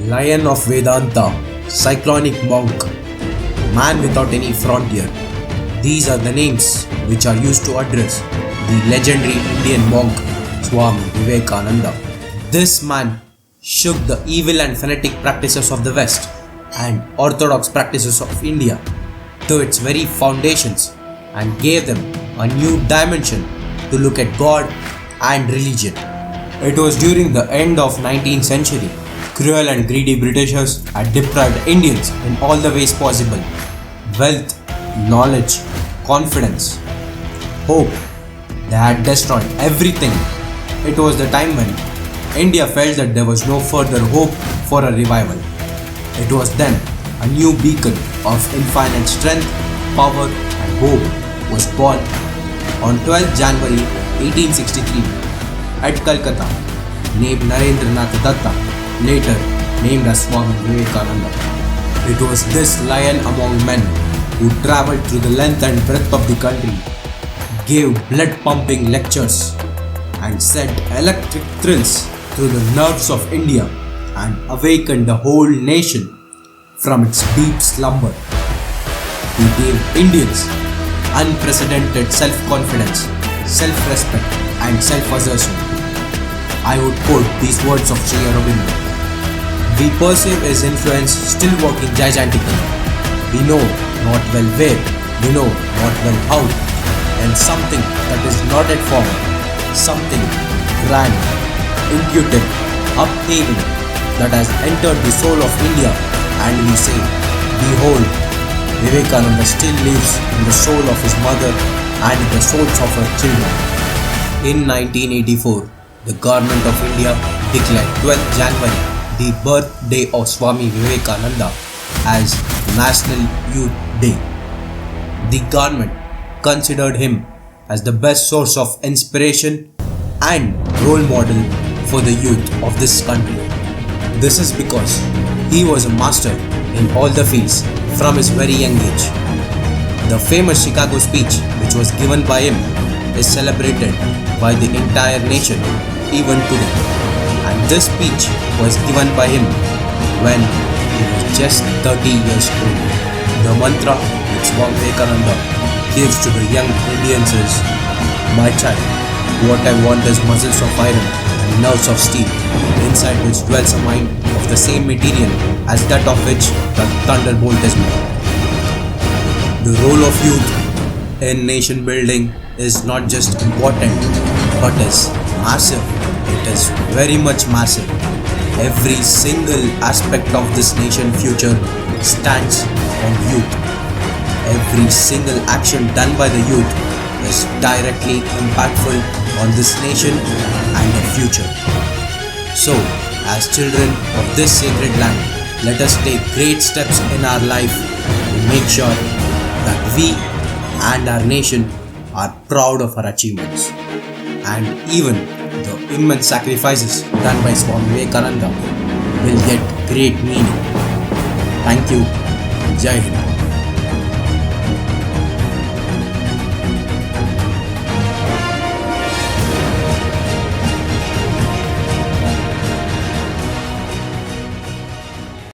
Lion of Vedanta, cyclonic monk, man without any frontier. These are the names which are used to address the legendary Indian monk Swami Vivekananda. This man shook the evil and fanatic practices of the West and orthodox practices of India to its very foundations and gave them a new dimension to look at God and religion. It was during the end of 19th century, cruel and greedy Britishers had deprived Indians in all the ways possible: wealth, knowledge, confidence, hope. They had destroyed everything. It was the time when India felt that there was no further hope for a revival. It was then a new beacon of infinite strength, power and hope was born on 12th January 1863 at Calcutta, named Narendranath Datta, later named as Swami Vivekananda. It was this lion among men who travelled through the length and breadth of the country, gave blood-pumping lectures and sent electric thrills through the nerves of India and awakened the whole nation from its deep slumber. He gave Indians unprecedented self-confidence, self-respect and self-assertion. I would quote these words of Sri Aurobindo. We perceive his influence still working gigantically. We know not well where, we know not well how, and something that is not yet formed, something grand, intuitive, upheaving that has entered the soul of India, and we say, behold, Vivekananda still lives in the soul of his mother and in the souls of her children. In 1984, the government of India declared 12th January, the birthday of Swami Vivekananda, as National Youth Day. The government considered him as the best source of inspiration and role model for the youth of this country. This is because he was a master in all the fields from his very young age. The famous Chicago speech which was given by him is celebrated by the entire nation even today. And this speech was given by him when he was just 30 years old. The mantra that Swami Vivekananda gives to the young Indians is, "My child, what I want is muscles of iron and nerves of steel, inside which dwells a mind of the same material as that of which the thunderbolt is made." The role of youth in nation building is not just important, but is massive. It is very much massive. Every single aspect of this nation future stands on youth. Every single action done by the youth is directly impactful on this nation and the future. So, as children of this sacred land, let us take great steps in our life to make sure that we and our nation are proud of our achievements. And even the immense sacrifices done by Swami Vivekananda will get great meaning. Thank you. Jai Hind.